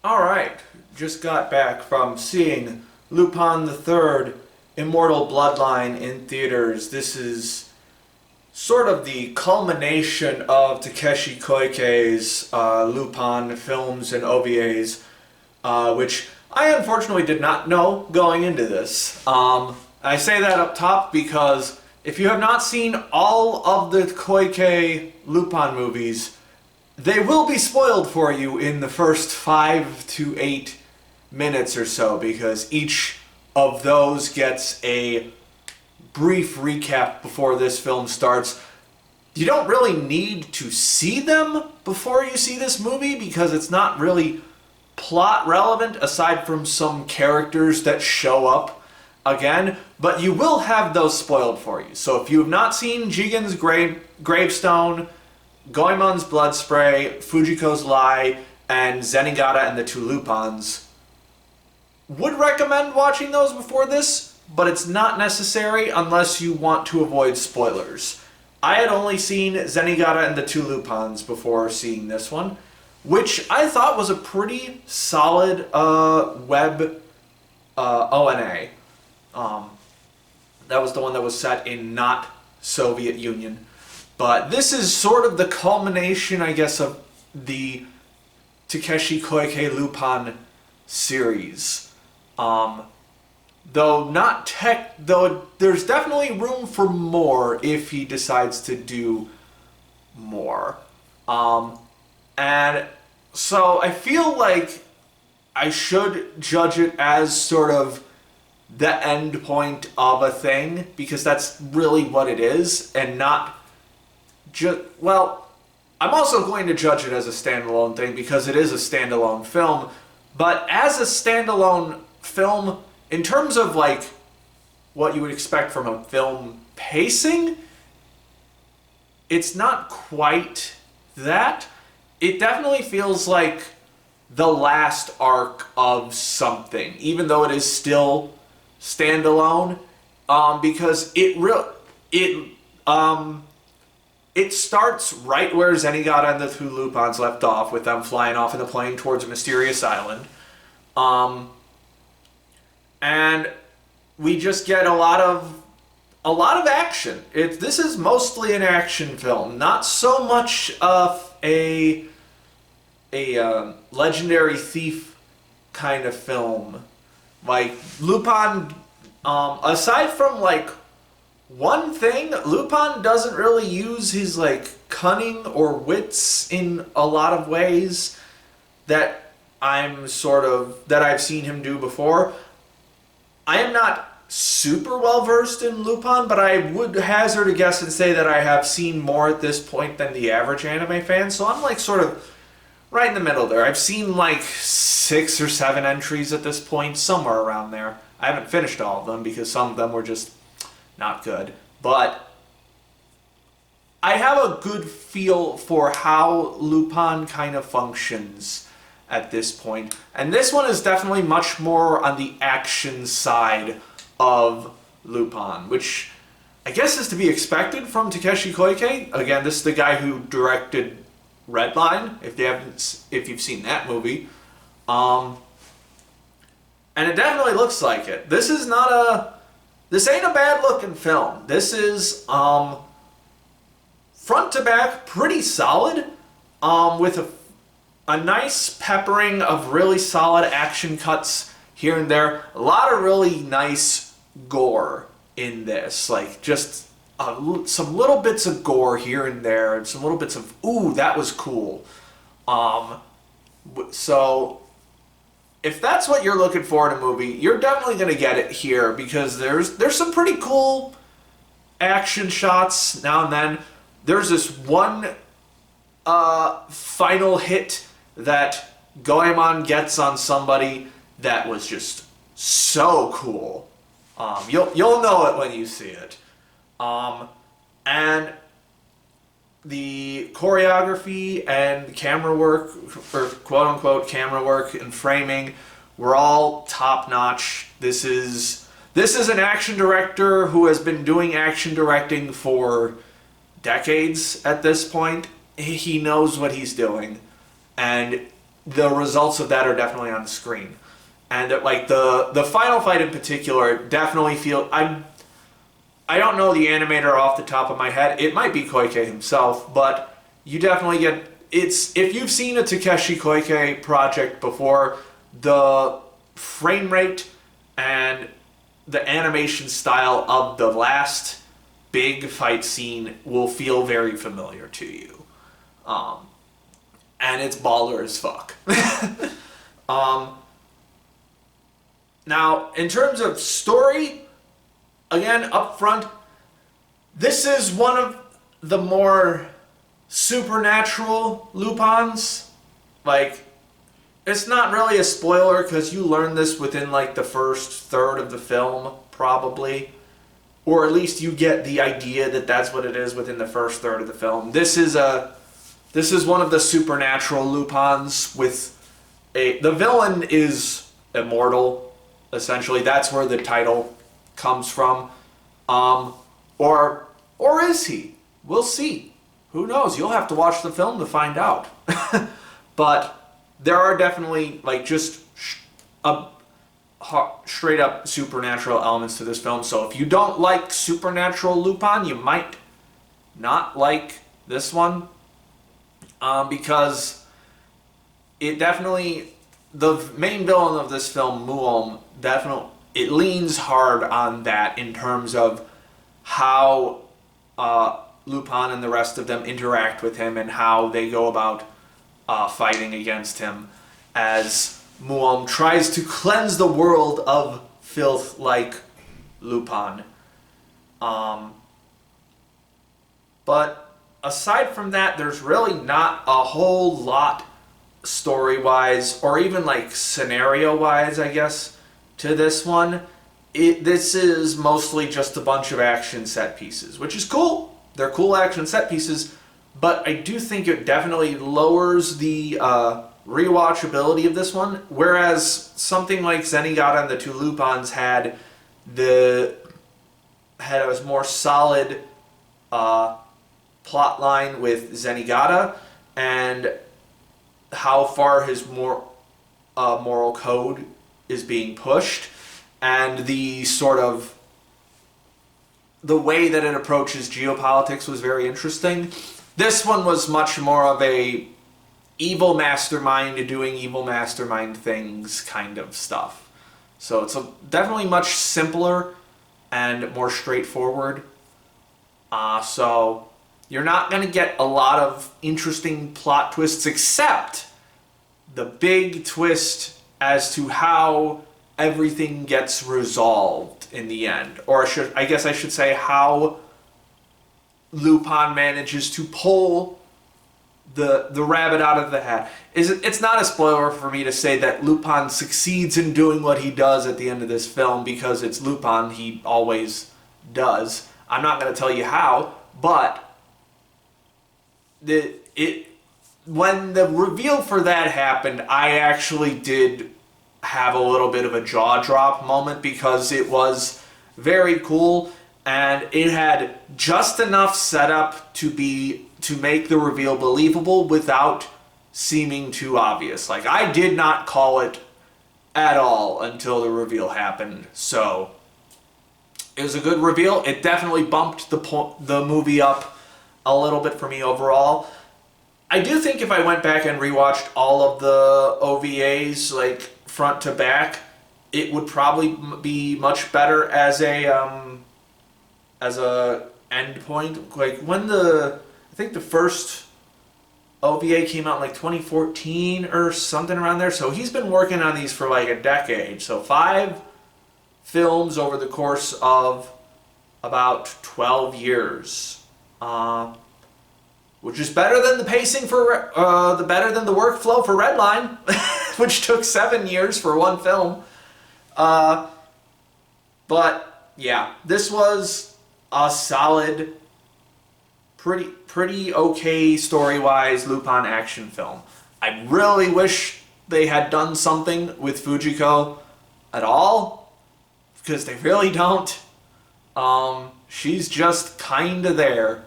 Alright, just got back from seeing Lupin III, Immortal Bloodline in theaters. This is sort of the culmination of Takeshi Koike's Lupin films and OVAs, which I unfortunately did not know going into this. I say that up top because if you have not seen all of the Koike Lupin movies, they will be spoiled for you in the first 5 to 8 minutes or so, because each of those gets a brief recap before this film starts. You don't really need to see them before you see this movie, because it's not really plot relevant aside from some characters that show up again, but you will have those spoiled for you. So if you have not seen Jigen's Gravestone, Goemon's Blood Spray, Fujiko's Lie, and Zenigata and the Two Lupins, would recommend watching those before this, but it's not necessary unless you want to avoid spoilers. I had only seen Zenigata and the Two Lupins before seeing this one, which I thought was a pretty solid web ONA. That was the one that was set in not Soviet Union. But this is sort of the culmination, I guess, of the Takeshi Koike Lupin series. Though there's definitely room for more if he decides to do more. And so I feel like I should judge it as sort of the end point of a thing, because that's really what it is, and not well, I'm also going to judge it as a standalone thing because it is a standalone film, but as a standalone film, in terms of like what you would expect from a film pacing, it's not quite that. It definitely feels like the last arc of something, even though it is still standalone, because it starts right where Zenigata and the Two Lupins left off, with them flying off in the plane towards a mysterious island. And we just get a lot of action. This is mostly an action film, not so much of a legendary thief kind of film. Like Lupin, aside from like one thing, Lupin doesn't really use his like cunning or wits in a lot of ways that I've seen him do before. I am not super well versed in Lupin, but I would hazard a guess and say that I have seen more at this point than the average anime fan, so I'm like sort of right in the middle there. I've seen like 6 or 7 entries at this point, somewhere around there. I haven't finished all of them because some of them were just not good, but I have a good feel for how Lupin kind of functions at this point. And this one is definitely much more on the action side of Lupin, which I guess is to be expected from Takeshi Koike. Again, this is the guy who directed Redline, if you've seen that movie. And it definitely looks like it. This ain't a bad looking film. This is front to back pretty solid, with a nice peppering of really solid action cuts here and there. A lot of really nice gore in this, like just some little bits of gore here and there, and some little bits of ooh, that was cool. So if that's what you're looking for in a movie, you're definitely going to get it here, because there's some pretty cool action shots now and then. There's this one final hit that Goemon gets on somebody that was just so cool. You'll know it when you see it. And the choreography and camera work, or quote-unquote camera work and framing, were all top-notch. This is an action director who has been doing action directing for decades at this point. He knows what he's doing. And the results of that are definitely on the screen. And like the final fight in particular definitely I don't know the animator off the top of my head. It might be Koike himself, but you definitely get if you've seen a Takeshi Koike project before, the frame rate and the animation style of the last big fight scene will feel very familiar to you. And it's baller as fuck. Now, in terms of story, again, up front, this is one of the more supernatural Lupins. Like, it's not really a spoiler because you learn this within like the first third of the film, probably. Or at least you get the idea that that's what it is within the first third of the film. This is one of the supernatural Lupins with the villain is immortal, essentially. That's where the title comes from. Or is he? We'll see. Who knows? You'll have to watch the film to find out. But there are definitely like just straight up supernatural elements to this film. So if you don't like supernatural Lupin, you might not like this one. Because it definitely, the main villain of this film, Muom, definitely, it leans hard on that in terms of how Lupin and the rest of them interact with him and how they go about fighting against him as Muom tries to cleanse the world of filth like Lupin. But aside from that, there's really not a whole lot story-wise or even like scenario-wise, I guess, to this one. This is mostly just a bunch of action set pieces, which is cool. They're cool action set pieces, but I do think it definitely lowers the rewatchability of this one, whereas something like Zenigata and the Two Lupins had a more solid plot line with Zenigata and how far his moral code is being pushed, and the sort of the way that it approaches geopolitics was very interesting. This one was much more of a evil mastermind doing evil mastermind things kind of stuff. So it's definitely much simpler and more straightforward. So you're not going to get a lot of interesting plot twists, except the big twist as to how everything gets resolved in the end. Or I guess I should say how Lupin manages to pull the rabbit out of the hat. It's not a spoiler for me to say that Lupin succeeds in doing what he does at the end of this film, because it's Lupin, he always does. I'm not going to tell you how, but when the reveal for that happened, I actually did have a little bit of a jaw drop moment, because it was very cool and it had just enough setup to make the reveal believable without seeming too obvious. Like, I did not call it at all until the reveal happened. So it was a good reveal. It definitely bumped the movie up a little bit for me overall. I do think if I went back and rewatched all of the OVAs, like front to back, it would probably be much better as a end point. Like I think the first OVA came out in like 2014 or something around there. So he's been working on these for like a decade. So 5 films over the course of about 12 years. Which is better than the pacing for, better than the workflow for Redline, which took 7 years for one film. But yeah, this was a solid, pretty okay story-wise Lupin action film. I really wish they had done something with Fujiko at all, because they really don't. She's just kinda there.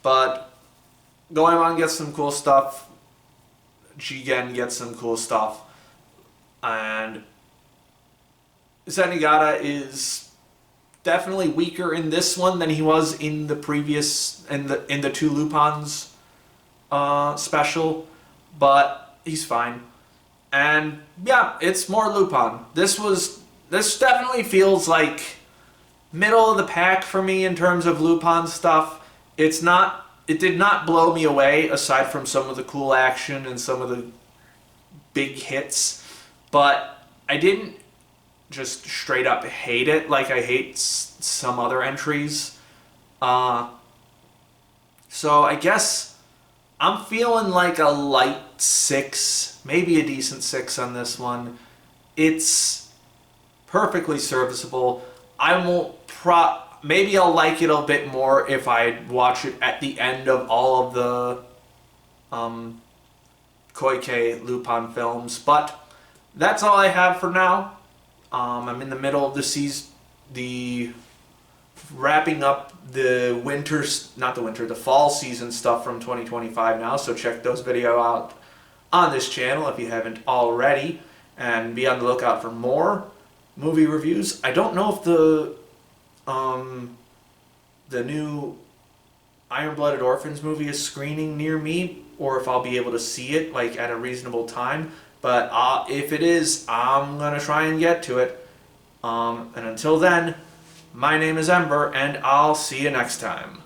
But going on gets some cool stuff. Jigen gets some cool stuff. And Zenigata is definitely weaker in this one than he was in the previous, in the two Lupins special, but he's fine. And yeah, it's more Lupin. This definitely feels like middle of the pack for me in terms of Lupin stuff. It did not blow me away aside from some of the cool action and some of the big hits, but I didn't just straight up hate it like I hate some other entries. So I guess I'm feeling like a light 6, maybe a decent 6 on this one. It's perfectly serviceable. Maybe I'll like it a bit more if I watch it at the end of all of the Koike Lupin films, but that's all I have for now. I'm in the middle of the wrapping up the the fall season stuff from 2025 now, so check those videos out on this channel if you haven't already, and be on the lookout for more movie reviews. I don't know if the new Iron-Blooded Orphans movie is screening near me, or if I'll be able to see it like at a reasonable time. But if it is, I'm gonna try and get to it. And until then, my name is Ember, and I'll see you next time.